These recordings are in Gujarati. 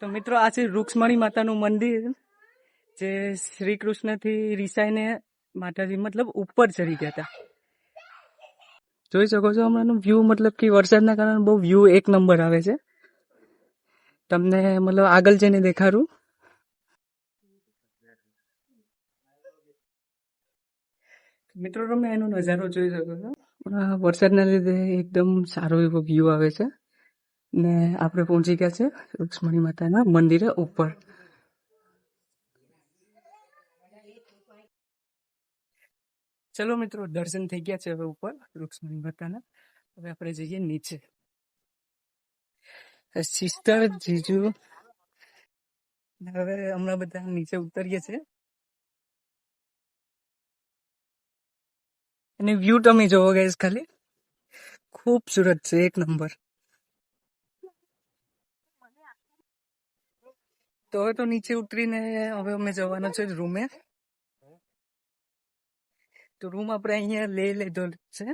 તો મિત્રો આ છે રૂક્ષ્મણી માતાનું મંદિર, જે શ્રી કૃષ્ણથી રિસાઈને માતાજી મતલબ ઉપર ચડી ગયા હતા. જોઈ શકો છો હમણાંનો વ્યૂ, મતલબ કે વરસાદના કારણે બહુ વ્યૂ એક નંબર આવે છે. તમને મતલબ આગળ જઈને દેખાડું. મિત્રો તમે એનો નજારો જોઈ શકો છો. વરસાદના લીધે એકદમ સારો એવો વ્યૂ આવે છે ને આપણે પહોંચી ગયા છે રૂક્ષ્મણી માતાના મંદિરે ઉપર. ચલો મિત્રો, દર્શન થઈ ગયા છે હવે ઉપર રૂક્ષ્મણી માતાના. હવે આપણે જઈએ નીચે. સિસ્ટર, જીજુ, હવે હમણાં બધા નીચે ઉતરીએ છે અને વ્યૂ તમે જોવો ગઈસ, ખાલી ખૂબસૂરત છે, એક નંબર. તો હવે તો નીચે ઉતરીને હવે અમે જવાનો છે રૂમે. તો રૂમ આપણે અહીંયા લઈ લીધો છે.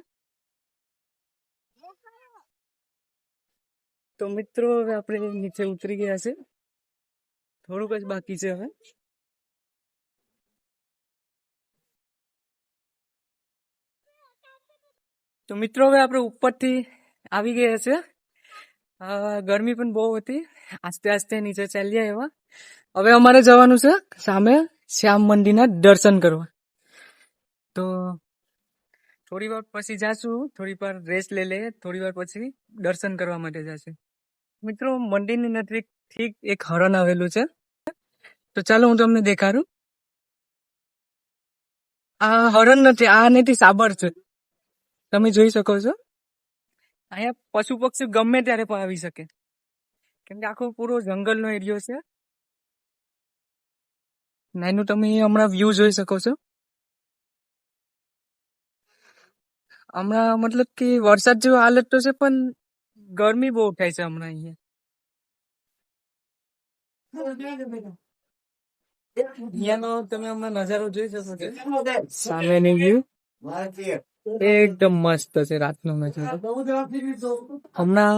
તો મિત્રો હવે આપણે નીચે ઉતરી ગયા છે, થોડુંક જ બાકી છે હવે. તો મિત્રો હવે આપણે ઉપરથી આવી ગયા છે. ગરમી પણ બહુ હતી, આસ્તે આસ્તે નીચે ચાલ્યા એવા. હવે અમારે જવાનું છે સામે શ્યામ મંદિરના દર્શન કરવા. તો થોડી વાર પછી જાશું, થોડી વાર રેસ્ટ લઈ લે, થોડી વાર પછી દર્શન કરવા માટે જશું. મિત્રો મંદિરની નજીક ઠીક એક હરણ આવેલું છે, તો ચાલો હું તમને દેખાડું. આ હરણ નથી, આ નથી, સાબર છે. તમે જોઈ શકો છો. અહીંયા પશુ પક્ષી ગમે ત્યારે પણ આવી શકે, કેમ કે આખો પૂરો જંગલનો એરિયો છે. નાનું તમે હમણાં વ્યૂ જોઈ શકો છો. હમણાં મતલબ કે વરસાદ જેવો હાલત તો છે, પણ ગરમી બહુ થાય છે હમણાં અહીંયા. અહીંયાનો તમે હમણાં નજારો જોઈ શકો છો, સામેની વ્યૂ એકદમ મસ્ત છે. રાતનો નજારો. હમણાં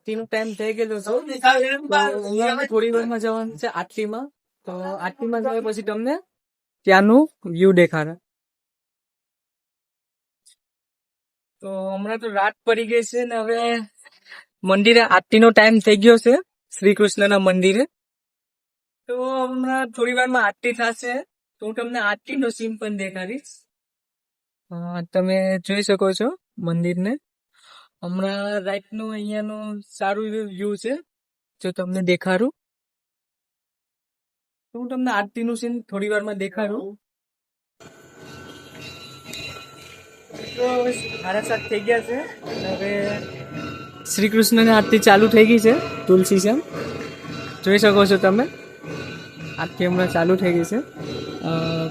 ટાઈમ થઈ ગયેલો છે, થોડી વારમાં જવાનું છે આરતીમાં. તો આરતીમાં જાય પછી તમને ત્યાંનું વ્યૂ દેખાડે. તો હમણાં તો રાત પડી ગઈ છે ને હવે મંદિરે આરતીનો ટાઈમ થઈ ગયો છે, શ્રી કૃષ્ણના મંદિરે. તો હમણાં થોડી વારમાં આરતી થશે, તો હું તમને આરતીનો સીન પણ દેખાડીશ. તમે જોઈ શકો છો મંદિરને. હમણાં રાતનું અહીંયાનો સારું વ્યૂ છે, જો તમને દેખાડું. તો હું તમને આરતીનું સીન થોડી વારમાં દેખાડું. 7:30 થઈ ગયા છે, હવે શ્રી કૃષ્ણની આરતી ચાલુ થઈ ગઈ છે. તુલસી શ્યામ જોઈ શકો છો તમે, આરતી હમણાં ચાલુ થઈ ગઈ છે.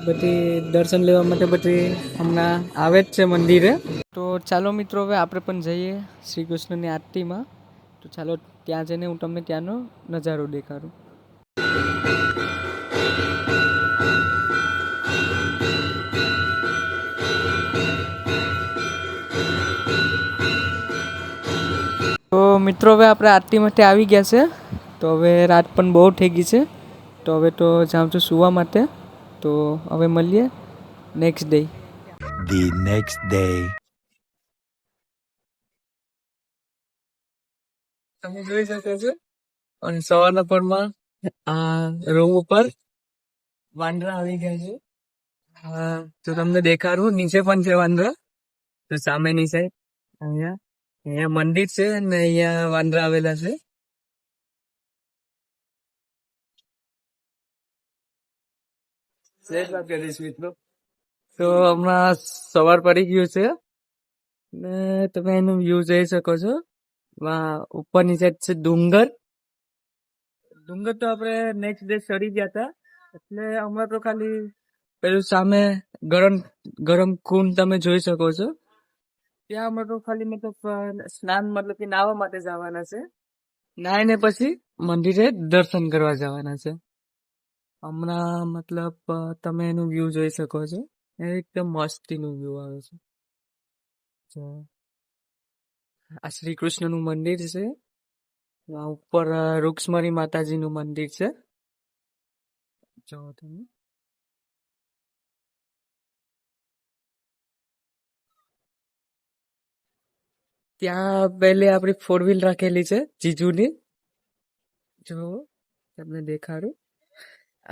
બધી દર્શન લેવા માટે બધી હમણાં આવે જ છે મંદિરે. તો ચાલો મિત્રો, હવે આપણે પણ જઈએ શ્રી કૃષ્ણની આરતીમાં. તો ચાલો ત્યાં જઈને હું તમને ત્યાંનો નજારો દેખાડું. તો મિત્રો હવે આપણે આરતી માટે આવી ગયા છે. તો હવે રાત પણ બહુ થઈ ગઈ છે, તો હવે તો જાઉં છું સુવા માટે. તો હવે મળીએ નેક્સ્ટ ડે. તમે જોઈ શકો છો, અને સવારના પરમાં આ રૂમ ઉપર વાંદરા આવી ગયા છે. તો તમને દેખાડું, નીચે પણ છે વાંદરા. તો સામેની સાઈડ અહીંયા મંદિર છે ને અહીંયા વાંદરા આવેલા છે. મિત્રો તો હમણાં સવાર પડી ગયું છે ને તમે એનું વ્યૂ જોઈ શકો છો. ઉપરની સાઈડ છે ડુંગર. તો આપણે નેક્સ્ટ ડે ચડી ગયા હતા, એટલે હમણાં તો ખાલી પેલું સામે ગરમ કુંડ તમે જોઈ શકો છો. ત્યાં હમણાં તો ખાલી મતલબ સ્નાન મતલબ કે નાહવા માટે જવાના છે. નાહીને પછી મંદિરે દર્શન કરવા જવાના છે. હમણાં મતલબ તમે એનું વ્યૂ જોઈ શકો છો, એકદમ મસ્તીનું વ્યૂ આવે છે. આ શ્રી કૃષ્ણનું મંદિર છે. આ ઉપર રૂક્ષ્મણી માતાજીનું મંદિર છે. જો તમે ત્યાં પહેલે આપણી 4 વ્હીલ રાખેલી છે જીજુની. જો તમને દેખાડું,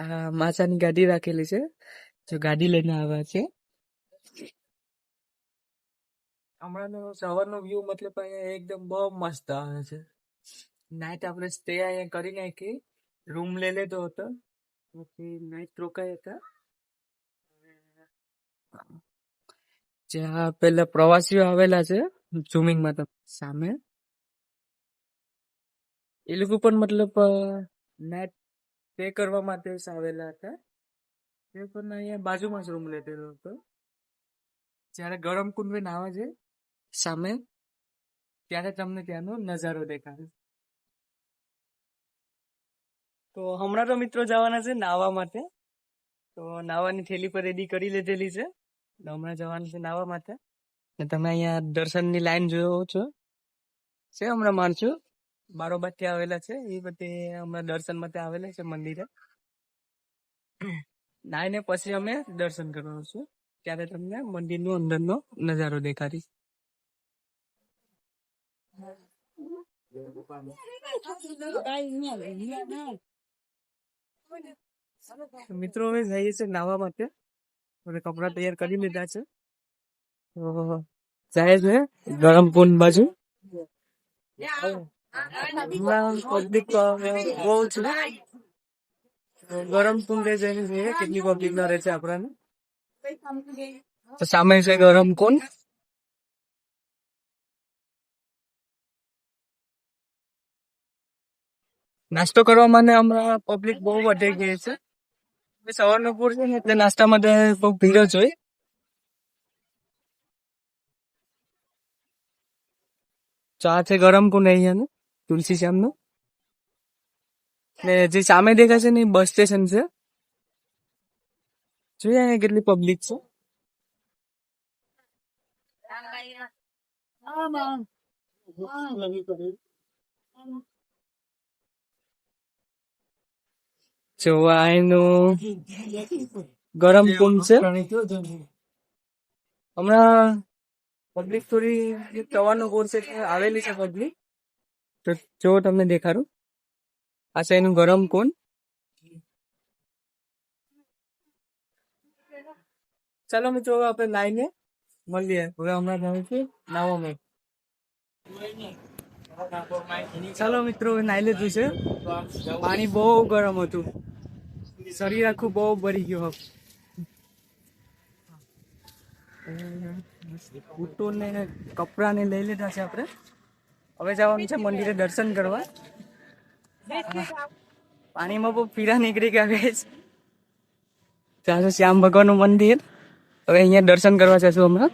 આ માસાની ગાડી રાખેલી છે. જો ગાડી લઈને આવ્યા છે. હમણાંનો સવારનો વ્યૂ મતલબ અહીંયા એકદમ બહુ મસ્ત આવે છે. નાઈટ આપણે સ્ટે અહીંયા કરી નાખી, રૂમ લઈ લીધો હતો, પછી નાઈટ રોકાયા હતા. જ્યાં પેલા પ્રવાસીઓ આવેલા છે ઝૂમિંગમાં તો સામે, એ લોકો પણ મતલબ નાઈટ સ્ટે કરવા માટે જ આવેલા હતા. તે પણ અહીંયા બાજુમાં જ રૂમ લીધેલો હતો. જ્યારે ગરમ કુંડ નાવા છે સામે, ત્યારે તમને ત્યાંનો નજારો દેખાશે. તો હમણાં તો મિત્રો જવાના છે નાવા માટે. તો નાવાની થેલી પર રેડી કરી લીધેલી છે. તો હમણાં જવાનું છે નાવા માટે. ને તમે અહીંયા દર્શનની લાઈન જોયો છો છે. હમણાં માણસો બારોબારથી આવેલા છે. એ બધી હમણાં દર્શન માટે આવેલા છે મંદિરે. નાઈને પછી અમે દર્શન કરવાનું છું. ત્યારે તમને મંદિરનો અંદરનો નજારો દેખાડીશ. મિત્રો હવે જઈએ છે નાવા માટે. હવે કપડા તૈયાર કરી લીધા છે. તો જાય છે ગરમ કુંડ બાજુ. પબ્લિક બહુ છે. ગરમ કુંડે જઈને જોઈએ કેટલી પબ્લિક ના રહે છે આપણાને. તો સામે છે ગરમ કુંડ. નાસ્તો કરવા માટે હમણાં પબ્લિક બહુ વધી ગઈ છે. સવારનો પૂર છે ને એટલે નાસ્તા માટે બહુ ભીડ જ હોય. ચા છે ગરમ કુંડ અહીંયાનું તુલસી શ્યામનું. ને જે સામે દેખાશે ને બસ સ્ટેશન છે. જોઈએ અહીંયા કેટલી પબ્લિક છે. જોવા એનું ગરમ કુંડ છે. હમણાં પબ્લિક થોડી સવારનો કોર્સ આવેલી છે પબ્લિક. તો જો તમને દેખાડું, આ છે એનું ગરમ કુંડ. ચાલો મિત્રો હવે આપણે નાઈને મળીએ. હવે હમણાં જાઉં છું નાવામાં. ચાલો મિત્રો નાઈ લીધું છે. પાણી બહુ ગરમ હતું, શરીર આખું બહુ બળી ગયું. બૂટો ને કપડા ને લઈ લીધા છે આપણે. હવે જવાનું છે મંદિરે દર્શન કરવા. પાણીમાં બહુ પીડા નીકળી ગયા છે. ત્યાં છે શ્યામ ભગવાન નું મંદિર. હવે અહીંયા દર્શન કરવા જશું હમણાં.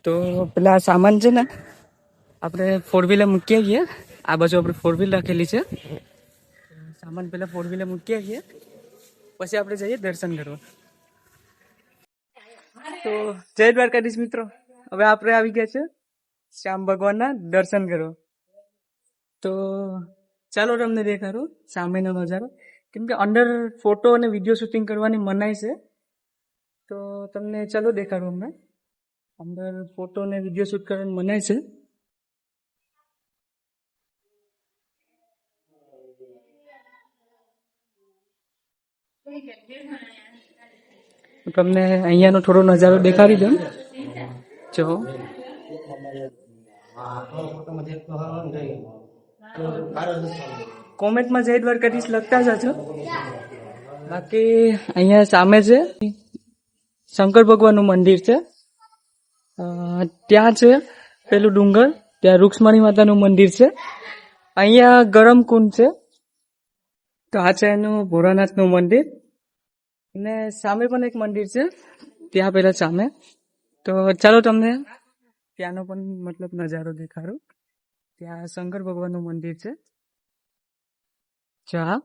તો પેલા સામાન છે ને આપણે 4 વ્હીલર મૂકી આવીએ. આ બાજુ આપણે 4 વ્હીલ રાખેલી છે. સામાન પેલા 4 વ્હીલર મૂકી આવીએ, પછી આપણે જઈએ દર્શન કરવા. તો જય દ્વારકાધીશ મિત્રો, હવે આપણે આવી ગયા છે શ્યામ ભગવાનના દર્શન કરવા. તો ચાલો તમને દેખાડું સામેનો નજારો. કેમ કે અંદર ફોટો અને વિડીયો શૂટિંગ કરવાની મનાઈ છે. તો તમને ચાલો દેખાડું. હમણાં અંદર ફોટો અને વિડીયો શૂટ કરવાની મનાઈ છે. તમને અહીંયાનો થોડો નજારો દેખાડી દઉં. જો કોમેન્ટમાં જય દ્વારકાધીશ લખતા જજો. બાકી અહીંયા સામે છે શંકર ભગવાનનું મંદિર છે. ત્યાં છે પેલું ડુંગર, ત્યાં રૂક્ષ્મણી માતાનું મંદિર છે. અહીંયા ગરમ કુંડ છે. તો આ છે એનું ભોળાનાથનું મંદિર. અને સામે પણ એક મંદિર છે ત્યાં પેલા સામે. તો ચાલો તમને ત્યાંનો પણ મતલબ નજારો દેખાડું. ત્યાં શંકર ભગવાનનું મંદિર છે. જા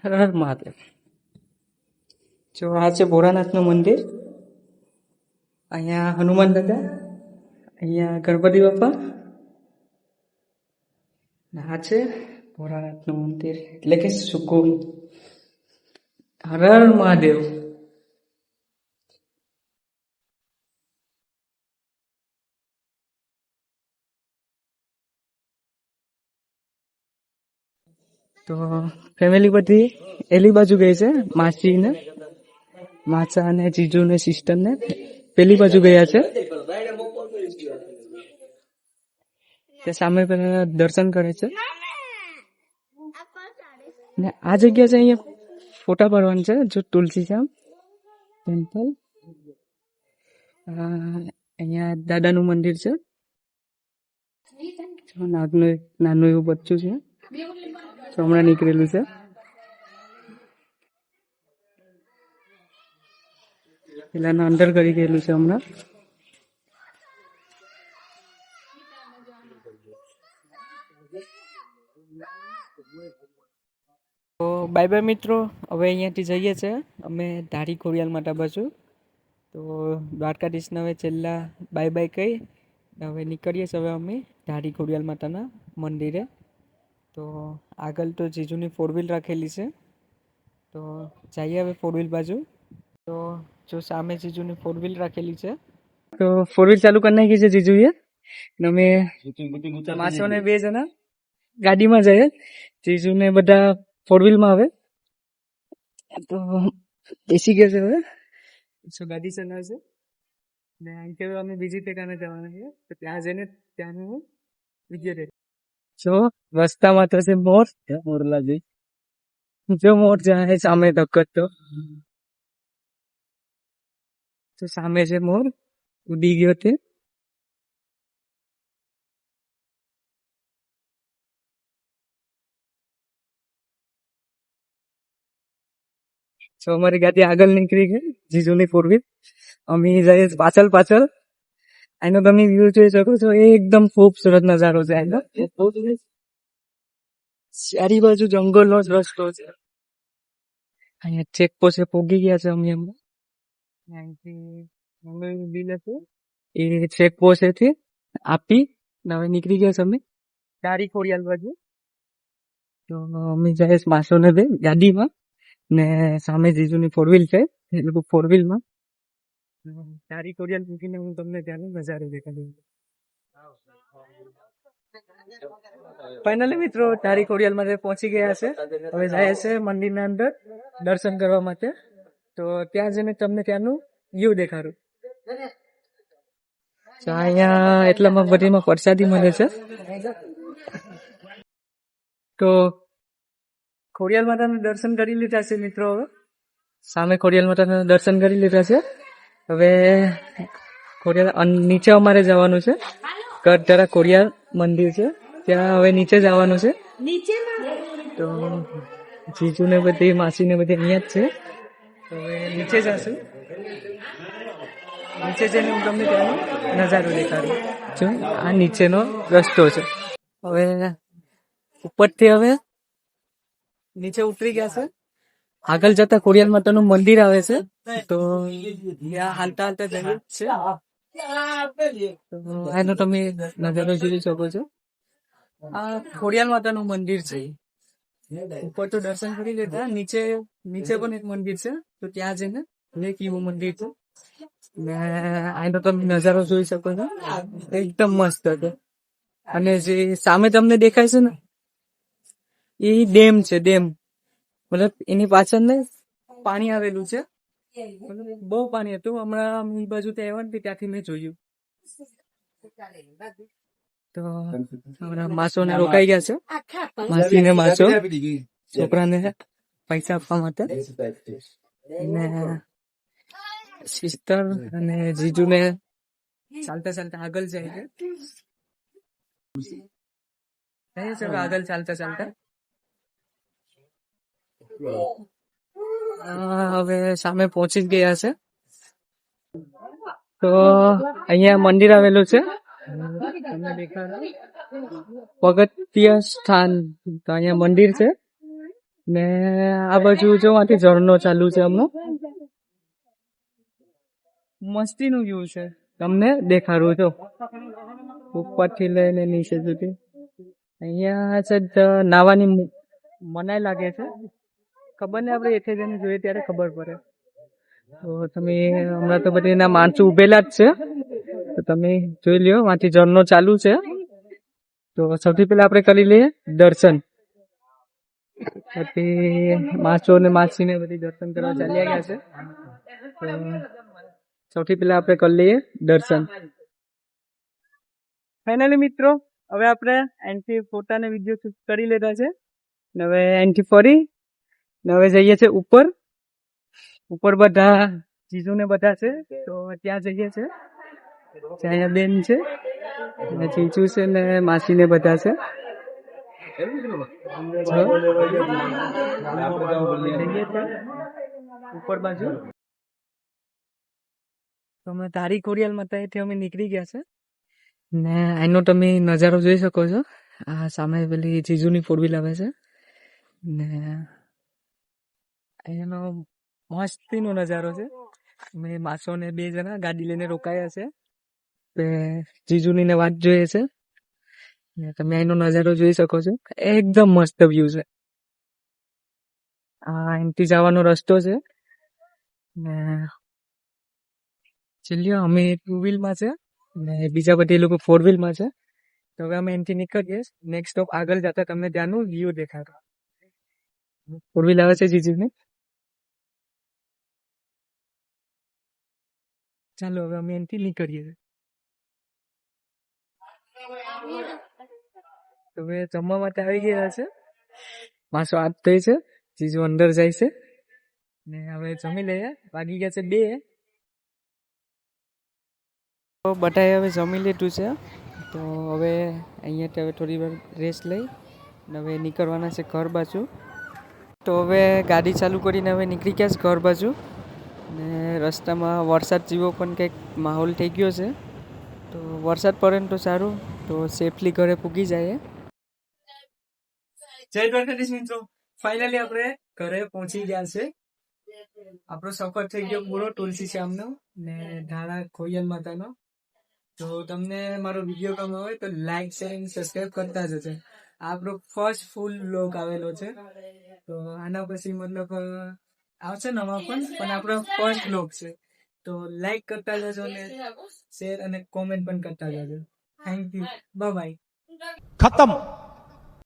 હર હર મહાદેવ. જો આ છે ભોળાનાથનું મંદિર. અહીંયા હનુમાન દાદા, અહીંયા ગણપતિ બાપા, ને આ છે ભોળાનાથનું મંદિર એટલે કે સુકુન. હર હર મહાદેવ. તો ફેમિલી બધી એલી બાજુ ગઈ છે. માસી ને માસા ને જીજુ ને સિસ્ટર ને પેલી બાજુ ગયા છે. તે સામે પેલા દર્શન કરે છે. ને આ જગ્યા છે અહીંયા ફોટા પાડવાનું છે. જો તુલસીશ્યામ ટેમ્પલ, અહીંયા દાદાનું મંદિર છે. નાગનું એક નાનું એવું બચ્ચું છે, હમણાં નીકળેલું છે. પેલા અંદર કરી ગયેલું છે હમણાં. તો બાય બાય મિત્રો, હવે અહીંયાથી જઈએ છે અમે ધારી ખોડિયાલ માતા બાજુ. તો દ્વારકાધીશને હવે છેલ્લા બાય બાય કહી હવે નીકળીએ છીએ હવે અમે ધારી ખોડિયાલ માતાના મંદિરે. તો આગળ તો જીજુની 4 વ્હીલ રાખેલી છે, તો જઈએ હવે 4 વ્હીલ બાજુ. તો જો સામે જીજુની 4 વ્હીલ રાખેલી છે, તો 4 વ્હીલ ચાલુ કરી નાખી છે જીજુએ. અમે માસોને 2 જણા ગાડીમાં જઈએ, જીજુને બધા 4 વ્હીલમાં આવે. તો બેસી ગયા છે હવે, ગાડી ચલાવે છે. ને અહીંથી હવે અમે બીજી ઠેકાણે જવાના છીએ, તો ત્યાં જઈને ત્યાંનું વિડીયો રેડી. જો રસ્તામાં તો છે મોર, મોરલા જઈ જો મોર જાય સામે ધક્કતો. તો સામે છે મોર, ઉડી ગયો તે. તો અમારી ગાડી આગળ નીકળી ગઈ, જીજુની 4 વ્હીલ. અમે જઈએ પાછળ પાછળ. આનો તમે વ્યૂ જોઈ શકો છો, એકદમ ખૂબસૂરત નજારો છે આનો. ચારી બાજુ જંગલનો જ રસ્તો છે. અહીંયા ચેકપોસ્ટે પહોંચી ગયા છે અમે. અહીંથી બિલ હતું એ ચેકપોસ્ટેથી આપી હવે નીકળી ગયા છે અમે ધારી ખોડિયાલ બાજુ. તો અમે જઈએ માસોને 2 ગાડીમાં, ને સામે જીજુની 4 વ્હીલ છે, એ લોકો 4 વ્હીલમાં. ધારી ખોડિયાલ મૂકીને હું તમને ત્યાંનો નજારો દેખાડું. ફાઇનલી મિત્રો ધારી ખોડિયાલ માટે પહોંચી ગયા છે. હવે જાય છે મંદિરના અંદર દર્શન કરવા માટે. તો ત્યાં જઈને તમને ત્યાંનું વ્યૂ દેખાડું. અહીંયા એટલામાં બધીમાં પ્રસાદી મળે છે. તો ખોડિયાલ માતાના દર્શન કરી લીધા છે મિત્રો. હવે સામે ખોડિયાલ માતાના દર્શન કરી લીધા છે. હવે ખોડિયાલ નીચે અમારે જવાનું છે. કટધરા ખોડિયાલ મંદિર છે, ત્યાં હવે નીચે જવાનું છે. તો જીજુ ને બધી માસી ને બધી અહીંયા જ છે. તો હવે નીચે જશું. નીચે જઈને હું તમને ત્યાંનો નજારો દેખાડું. જો આ નીચેનો રસ્તો છે. હવે ઉપરથી હવે નીચે ઉતરી ગયા છે. આગળ જતા ખોડિયાલ માતાનું મંદિર આવે છે. તો ત્યાં હાલતા હાલતા જઈએ છે. તો આનો તમે નજારો જોઈ શકો છો. આ ખોડિયાલ માતાનું મંદિર છે. ઉપર તો દર્શન કરી લેતા, નીચે પણ એક મંદિર છે, તો ત્યાં જઈને એક એવું મંદિર છે. ને આનો તમે નજારો જોઈ શકો છો, એકદમ મસ્ત હતો. અને જે સામે તમને દેખાય છે ને એ ડેમ છે. ડેમ મતલબ એની પાછળ ને પાણી આવેલું છે. બહુ પાણી હતું. હમણાં એ બાજુ આવ્યા ને ત્યાંથી મેં જોયું. તો માસો ને રોકાઈ ગયા છે. માસી ને માસો છોકરાને પૈસા આપવા માટે, અને સિસ્ટર અને જીજુ ને ચાલતા ચાલતા આગળ જાય છે. આગળ ચાલતા ચાલતા હવે સામે પહોંચી જ ગયા છે. તો અહીંયા મંદિર આવેલું છે, તમને દેખાડો પગથિયા સ્થાન. તો અહીંયા મંદિર છે ને આ બાજુ જો આથી ઝરણો ચાલુ છે હમણાં. મસ્તીનું વ્યૂ છે. તમને દેખાડું જો ઉપરથી લઈને નીચે સુધી. અહીંયા છે નાવાની મનાઈ લાગે છે. ખબર ને આપણે એઠે જઈને જોઈએ ત્યારે ખબર પડે. તો તમે હમણાં તો બધી એના માણસો ઉભેલા જ છે. તો તમે જોઈ લ્યો વાંથી ઝરનો ચાલુ છે. તો સૌથી પહેલા આપણે કરી લઈએ દર્શન. પછી માસો ને માસીને બધી દર્શન કરવા ચાલ્યા ગયા છે. તો સૌથી પહેલા આપણે કરી લઈએ દર્શન. ફાઇનલી મિત્રો હવે આપણે એન્ટ્રી ફોટા ને વિડીયો શૂટ કરી લીધા છે. ને હવે એન્ટ્રી ફરી ને હવે જઈએ છે ઉપર. ઉપર બધા જીજુ ને બધા છે. તો ત્યાં જઈએ છે. ત્યાં બેન છે ને જીજુ છે ને માસી ને બધા છે. ઉપર બાજુ તો અમે તારી કોરિયાલમાં ત્યાંથી અમે નીકળી ગયા છે ને એનો તમે નજારો જોઈ શકો છો. આ સામે પેલી જીજુની ફોર વ્હીલ આવે છે ને એનો મસ્તીનો નજારો છે. અમે માસો ને 2 જણા ગાડી લઈને રોકાયા છે. તે જીજુની ને વાત જોઈએ છે ને તમે એનો નજારો જોઈ શકો છો. એકદમ મસ્ત વ્યૂ છે. આ એમથી જવાનો રસ્તો છે ને ચલ્યો અમે 2 વ્હીલમાં છે ને બીજા બધા લોકો 4 વ્હીલમાં છે. તો હવે અમે એમથી નીકળીએ. નેક્સ્ટ સ્ટોપ આગળ જતા તમને ત્યાંનું વ્યૂ દેખાડો. 4 વ્હીલ આવે છે જીજુને. ચાલો હવે અમે એમથી નીકળીએ. તો હવે જમવા માટે આવી ગયા છે. માસો હાથ થઈ છે. જીજુ અંદર જાય છે ને હવે જમી લઈએ. વાગી ગયા છે 2. તો બધાએ હવે જમી લીધું છે. તો હવે અહીંયાથી હવે થોડી વાર રેસ્ટ લઈ ને હવે નીકળવાના છે ઘર બાજુ. તો હવે ગાડી ચાલુ કરીને હવે નીકળી ગયા છે ઘર બાજુ ને રસ્તામાં વરસાદ જેવો પણ કંઈક માહોલ થઈ ગયો છે. તો વરસાદ પડે ને તો સારું, તો સેફલી ઘરે પૂગી જાય. જય દ્વારકાધીશ મિત્રો, ફાઇનલી આપણે ઘરે પહોંચી ગયા છે. આપણો સફર થઈ ગયો પૂરો તુલસી શ્યામનો ને ધારા ખોયલ માતાનો. તો તમને મારો વિડીયો ગમ્યો હોય તો લાઈક શેર અને સબસ્ક્રાઇબ કરતા જજો. આપણો ફર્સ્ટ ફૂલ વ્લોગ આવેલો છે. તો આના પછી મતલબ આવશે નવા પણ આપણો ફર્સ્ટ વ્લોગ છે. તો લાઈક કરતા જજો ને શેર અને કોમેન્ટ પણ કરતા જજો. Thank you, bye bye. खत्म।